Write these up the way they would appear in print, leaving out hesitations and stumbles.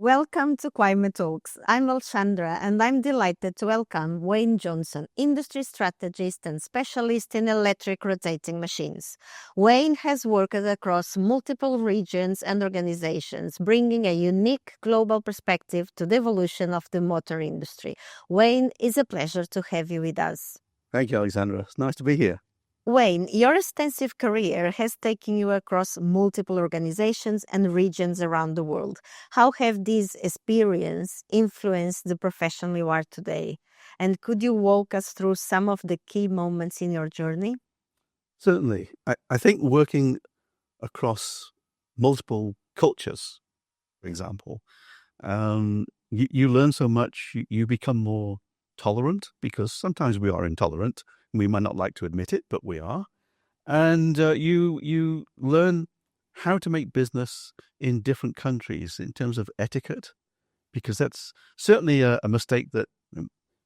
Welcome to CWIEME Talks. I'm Alchandra, and I'm delighted to welcome Wayne Johnson, Industry Strategist and Specialist in Electric Rotating Machines. Wayne has worked across multiple regions and organizations, bringing a unique global perspective to the evolution of the motor industry. Wayne, it's a pleasure to have you with us. Thank you, Alexandra. It's nice to be here. Wayne, your extensive career has taken you across multiple organizations and regions around the world. How have these experiences influenced the professional you are today? And could you walk us through some of the key moments in your journey? Certainly. I think working across multiple cultures, for example, you learn so much, you become more tolerant, because sometimes we are intolerant. We might not like to admit it, but we are. And you learn how to make business in different countries in terms of etiquette, because that's certainly a mistake that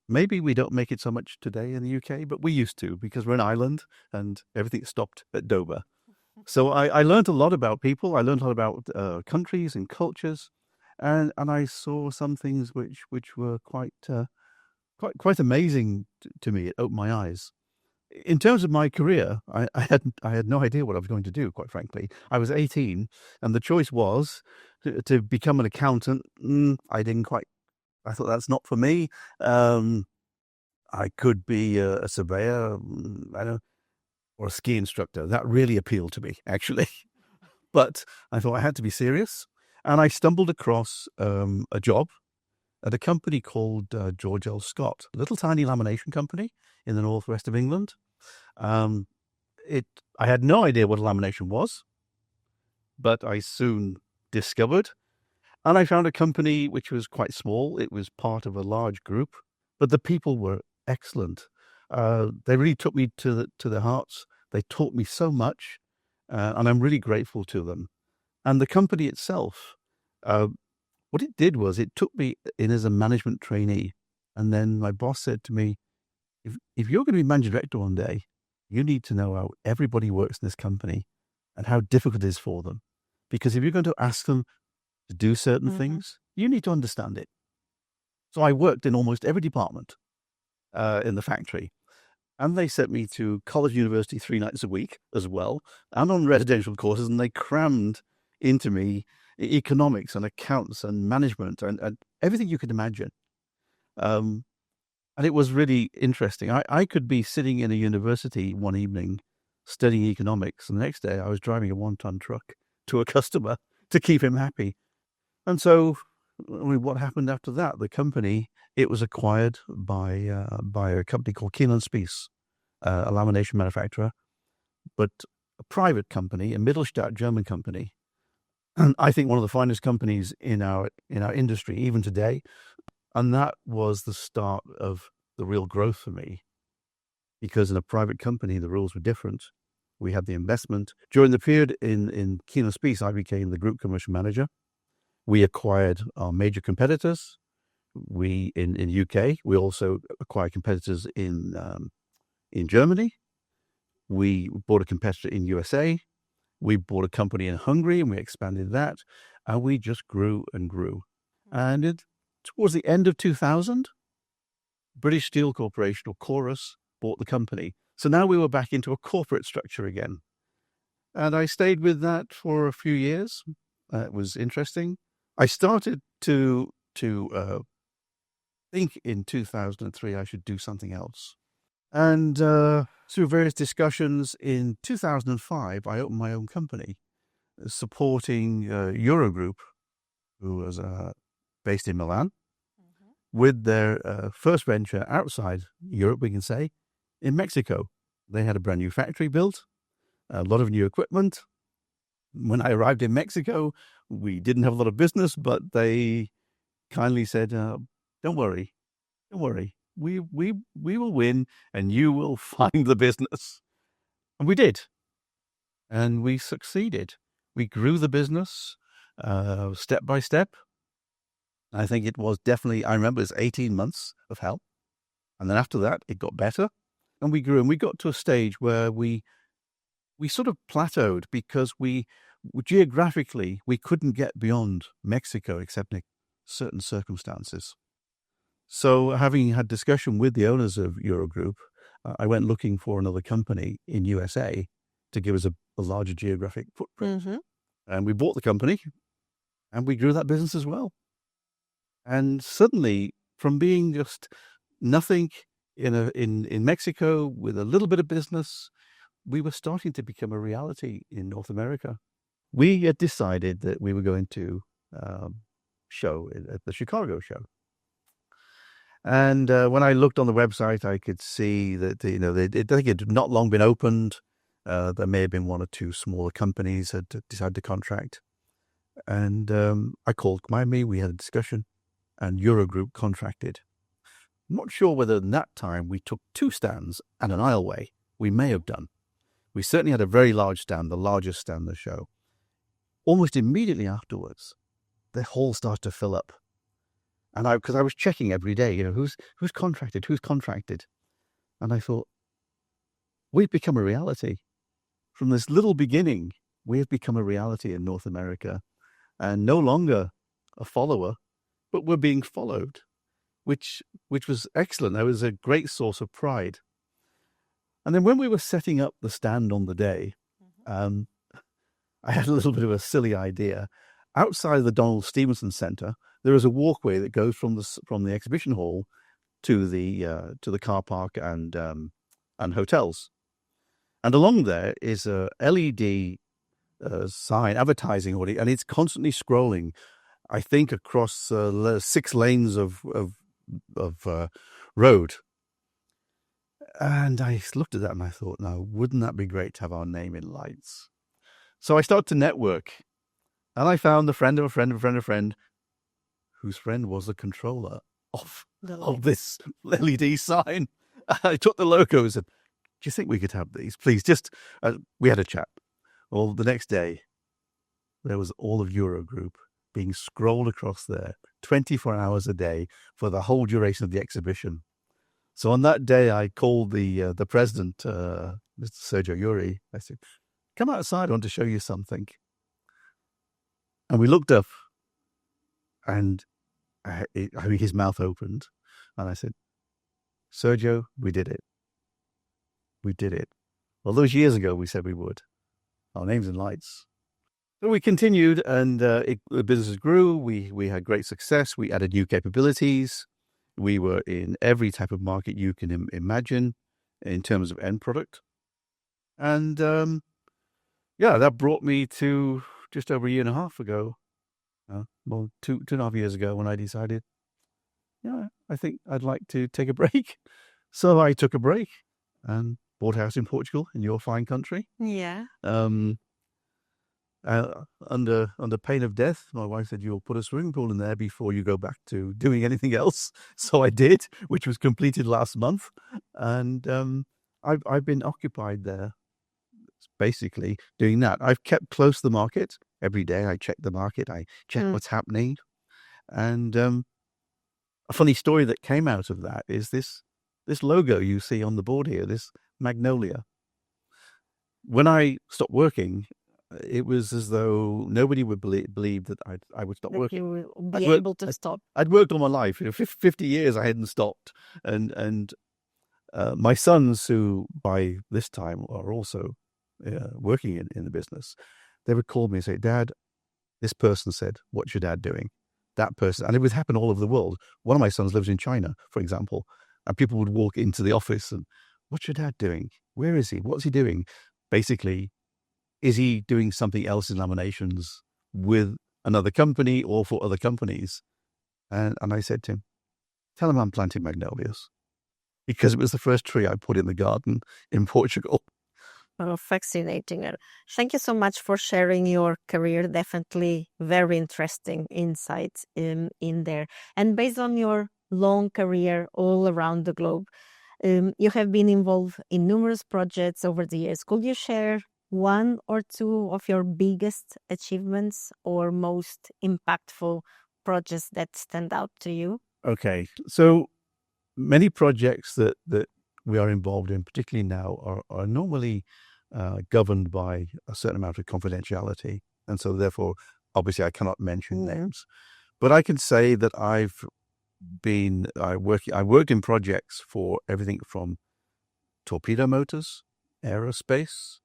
maybe we don't make it so much today in the UK, but we used to, because we're an island and everything stopped at Dover. So I learned a lot about people. I learned a lot about countries and cultures, and I saw some things which were quite amazing to me. It opened my eyes. In terms of my career, I had no idea what I was going to do, quite frankly. I was 18, and the choice was to become an accountant. I thought that's not for me. I could be a surveyor, or a ski instructor. That really appealed to me, actually. But I thought I had to be serious, and I stumbled across a job at a company called George L. Scott, a little tiny lamination company in the northwest of England. I had no idea what a lamination was, but I soon discovered. And I found a company which was quite small. It was part of a large group, but the people were excellent. They really took me to their hearts. They taught me so much, and I'm really grateful to them. And the company itself, what it did was it took me in as a management trainee. And then my boss said to me, if you're going to be managing director one day, you need to know how everybody works in this company and how difficult it is for them. Because if you're going to ask them to do certain things, you need to understand it. So I worked in almost every department in the factory. And they sent me to college, university 3 nights a week as well, and on residential courses, and they crammed into me economics and accounts and management and everything you could imagine. And it was really interesting. I could be sitting in a university one evening studying economics, and the next day I was driving a 1-ton truck to a customer to keep him happy. And so what happened after that? The company, it was acquired by a company called Keenan Spiess, a lamination manufacturer, but a private company, a Mittelstadt German company. And I think one of the finest companies in our industry, even today. And that was the start of the real growth for me, because in a private company, the rules were different. We had the investment. During the period in Keenan Spiess, I became the group commercial manager. We acquired our major competitors. In UK, we also acquired competitors in Germany. We bought a competitor in USA. We bought a company in Hungary, and we expanded that. And we just grew and grew. And towards the end of 2000, British Steel Corporation, or Chorus, bought the company. So now we were back into a corporate structure again. And I stayed with that for a few years. It was interesting. I started to think in 2003 I should do something else. And through various discussions in 2005, I opened my own company, supporting Eurogroup, who was based in Milan, with their first venture outside Europe, we can say, in Mexico. They had a brand new factory built, a lot of new equipment. When I arrived in Mexico, we didn't have a lot of business, but they kindly said, don't worry, we will win, and you will find the business. And we did. And we succeeded. We grew the business step by step. I think it was definitely, I remember it was 18 months of hell. And then after that, it got better. And we grew, and we got to a stage where we sort of plateaued, because geographically, we couldn't get beyond Mexico, except certain circumstances. So having had discussion with the owners of Eurogroup, I went looking for another company in USA to give us a larger geographic footprint. Mm-hmm. And we bought the company and we grew that business as well. And suddenly, from being just nothing in Mexico with a little bit of business, we were starting to become a reality in North America. We had decided that we were going to show at the Chicago show. And when I looked on the website, I could see that I think it had not long been opened. There may have been one or two smaller companies had decided to contract. And I called CWIEME, we had a discussion, and Eurogroup contracted. I'm not sure whether in that time we took 2 stands and an aisleway. We may have done. We certainly had a very large stand, the largest stand in the show. Almost immediately afterwards, the hall started to fill up. And because I was checking every day, who's contracted. And I thought, we've become a reality. From this little beginning, we have become a reality in North America, and no longer a follower, but we're being followed, which was excellent. That was a great source of pride. And then when we were setting up the stand on the day, I had a little bit of a silly idea. Outside the Donald Stevenson Center, there is a walkway that goes from the exhibition hall to the car park and hotels. And along there is a LED sign advertising already, and it's constantly scrolling. I think across 6 lanes of road. And I looked at that and I thought, now, wouldn't that be great to have our name in lights? So I started to network, and I found a friend of a friend of a friend of a friend, whose friend was the controller of this LED sign. I took the logo and said, do you think we could have these? Please, just, we had a chat. Well, the next day, there was all of Eurogroup being scrolled across there 24 hours a day for the whole duration of the exhibition. So on that day, I called the president, Mr. Sergio Uri. I said, come outside, I want to show you something. And we looked up, and his mouth opened, and I said, Sergio, we did it. We did it. Well, those years ago, we said we would. Our name's in lights. So we continued, and the business grew. We had great success. We added new capabilities. We were in every type of market you can imagine in terms of end product. And that brought me to just over a year and a half ago, well, two and a half years ago, when I decided, I think I'd like to take a break. So I took a break and bought a house in Portugal, in your fine country. Yeah. Under pain of death, my wife said, you'll put a swimming pool in there before you go back to doing anything else. So I did, which was completed last month. And I've been occupied there, basically doing that. I've kept close to the market. Every day I check the market. I check what's happening. And a funny story that came out of that is this logo you see on the board here, this magnolia. When I stopped working, it was as though nobody would believe that I would stop working. You will be able to stop. I'd worked all my life. 50 years I hadn't stopped. And my sons, who by this time are also working in the business, they would call me and say, Dad, this person said, what's your dad doing? That person. And it would happen all over the world. One of my sons lives in China, for example, and people would walk into the office and, what's your dad doing? Where is he? What's he doing? Basically, is he doing something else in laminations with another company or for other companies? And I said to him, tell him I'm planting magnolias, because it was the first tree I put in the garden in Portugal. Oh, fascinating. Thank you so much for sharing your career. Definitely very interesting insights in there. And based on your long career all around the globe, you have been involved in numerous projects over the years. Could you share one or two of your biggest achievements or most impactful projects that stand out to you? Okay, so many projects that we are involved in, particularly now, are normally governed by a certain amount of confidentiality. And so therefore, obviously, I cannot mention names. But I can say that I worked in projects for everything from torpedo motors, aerospace,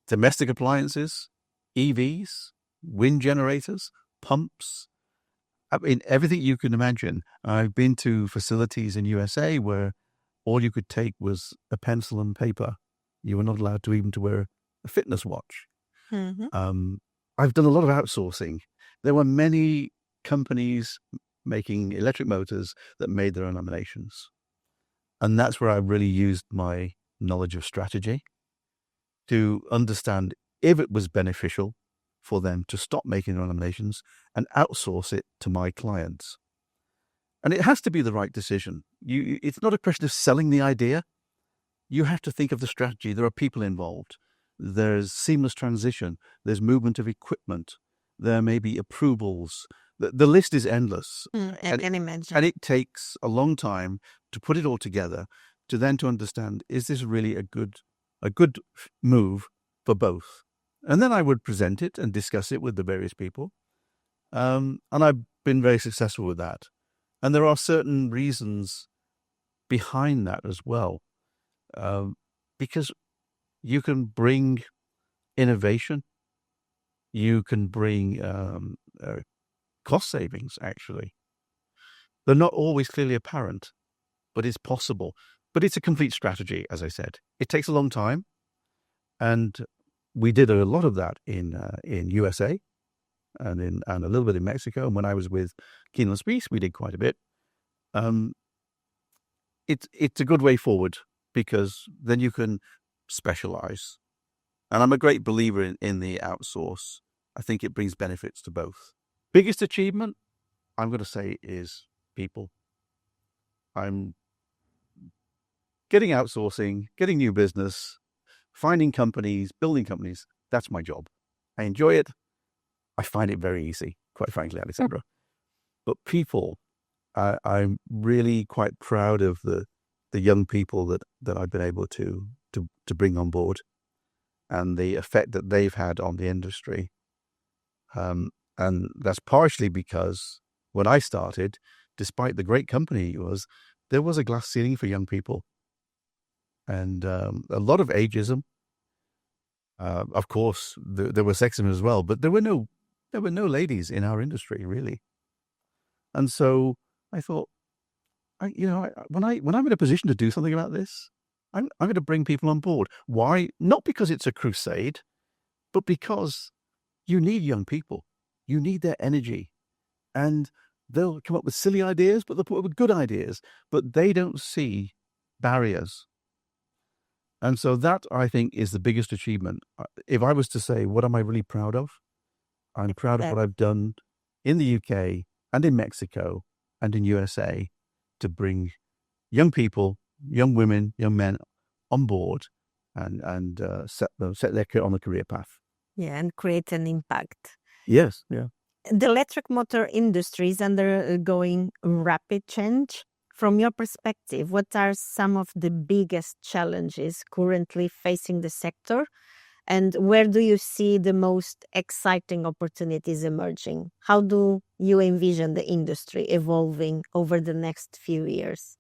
domestic appliances, EVs, wind generators, pumps. I mean, everything you can imagine. I've been to facilities in USA where all you could take was a pencil and paper. You were not allowed to even to wear a fitness watch. Mm-hmm. I've done a lot of outsourcing. There were many companies making electric motors that made their own laminations. And that's where I really used my knowledge of strategy to understand if it was beneficial for them to stop making their own laminations and outsource it to my clients. And it has to be the right decision. It's not a question of selling the idea. You have to think of the strategy. There are people involved. There's seamless transition. There's movement of equipment. There may be approvals. The list is endless. I can imagine. And it takes a long time to put it all together to understand, is this really a good move for both? And then I would present it and discuss it with the various people. And I've been very successful with that. And there are certain reasons behind that as well. Because you can bring innovation, you can bring cost savings, actually. They're not always clearly apparent, but it's possible. But it's a complete strategy, as I said. It takes a long time, and we did a lot of that in USA and a little bit in Mexico. And when I was with Keeneland Spies, we did quite a bit. It's a good way forward because then you can specialize. And I'm a great believer in the outsource. I think it brings benefits to both. Biggest achievement, I'm going to say, is people. I'm getting outsourcing, getting new business, finding companies, building companies. That's my job. I enjoy it. I find it very easy, quite frankly, Alessandra. But people, I'm really quite proud of the young people that I've been able to bring on board and the effect that they've had on the industry. And that's partially because when I started, despite the great company it was, there was a glass ceiling for young people. And a lot of ageism. Of course, there was sexism as well, but there were no ladies in our industry, really. And so I thought, when I'm in a position to do something about this, I'm going to bring people on board. Why? Not because it's a crusade, but because you need young people. You need their energy. And they'll come up with silly ideas, but they'll come up with good ideas. But they don't see barriers. And so that, I think, is the biggest achievement. If I was to say, what am I really proud of? I'm proud of what I've done in the UK and in Mexico and in USA to bring young people, young women, young men on board and set their on the career path. Yeah, and create an impact. Yes, yeah. The electric motor industry is undergoing rapid change. From your perspective, what are some of the biggest challenges currently facing the sector? And where do you see the most exciting opportunities emerging? How do you envision the industry evolving over the next few years?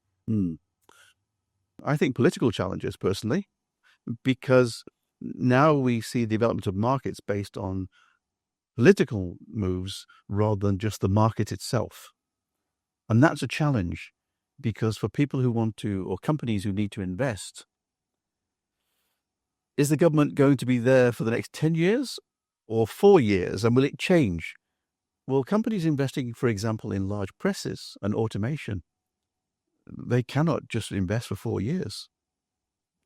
I think political challenges, personally, because now we see the development of markets based on political moves rather than just the market itself. And that's a challenge because for people who want to, or companies who need to invest, is the government going to be there for the next 10 years or 4 years? And will it change? Well, companies investing, for example, in large presses and automation, they cannot just invest for 4 years.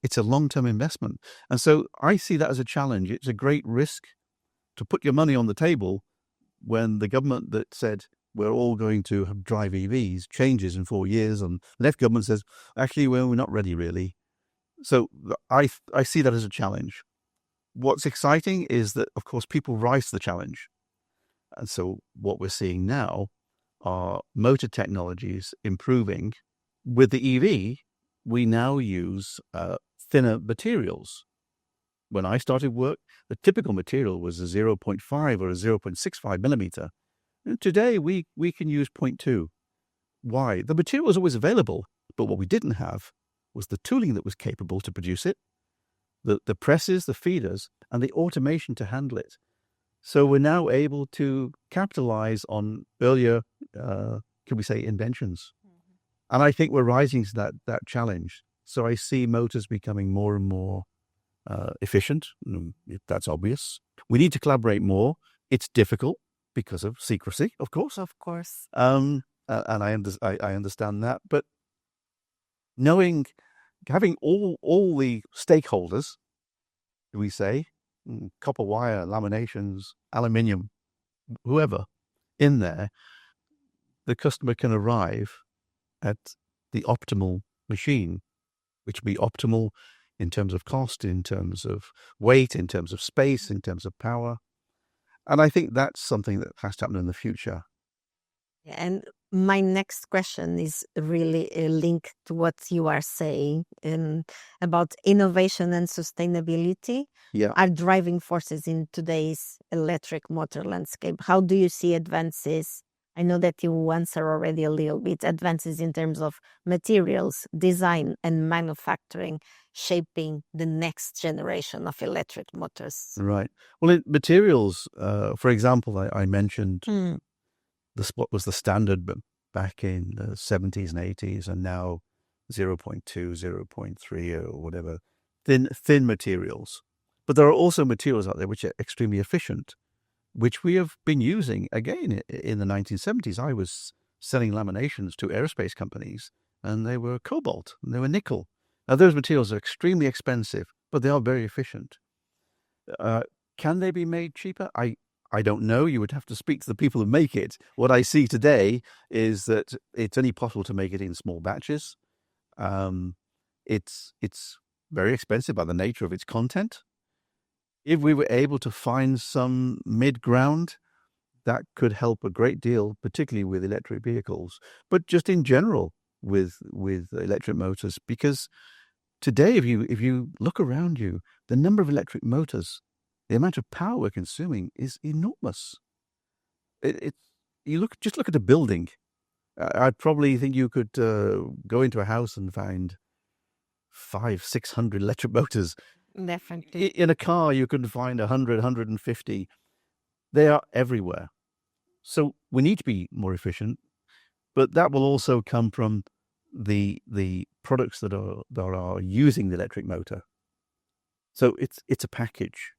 It's a long-term investment. And so I see that as a challenge. It's a great risk to put your money on the table when the government that said we're all going to drive EVs changes in 4 years, and the left government says, actually, well, we're not ready, really. So I see that as a challenge. What's exciting is that, of course, people rise to the challenge. And so what we're seeing now are motor technologies improving. With the EV, we now use thinner materials. When I started work, the typical material was a 0.5 or a 0.65 millimeter. And today, we can use 0.2. Why? The material was always available, but what we didn't have was the tooling that was capable to produce it, the presses, the feeders, and the automation to handle it. So we're now able to capitalize on earlier, can we say, inventions. And I think we're rising to that challenge. So I see motors becoming more and more efficient. That's obvious. We need to collaborate more. It's difficult because of secrecy, of course. Of course. And I understand that. But having all the stakeholders, do we say, copper wire, laminations, aluminium, whoever, in there, the customer can arrive at the optimal machine, which will be optimal in terms of cost, in terms of weight, in terms of space, in terms of power. And I think that's something that has to happen in the future. And my next question is really linked to what you are saying about innovation and sustainability are driving forces in today's electric motor landscape. How do you see advances? I know that you answer already a little bit, advances in terms of materials, design, and manufacturing shaping the next generation of electric motors. Right. Well, materials, for example, I mentioned what was the standard back in the 70s and 80s, and now 0.2, 0.3 or whatever, thin materials. But there are also materials out there which are extremely efficient, which we have been using. Again, in the 1970s, I was selling laminations to aerospace companies, and they were cobalt, and they were nickel. Now, those materials are extremely expensive, but they are very efficient. Can they be made cheaper? I don't know. You would have to speak to the people who make it. What I see today is that it's only possible to make it in small batches. It's very expensive by the nature of its content. If we were able to find some mid-ground, that could help a great deal, particularly with electric vehicles, but just in general with electric motors. Because today, if you look around you, the number of electric motors, the amount of power we're consuming is enormous. Just look at a building. I probably think you could go into a house and find 500-600 electric motors. Definitely. In a car, you can find 100, 150. They are everywhere. So we need to be more efficient, but that will also come from the products that are using the electric motor. So it's a package.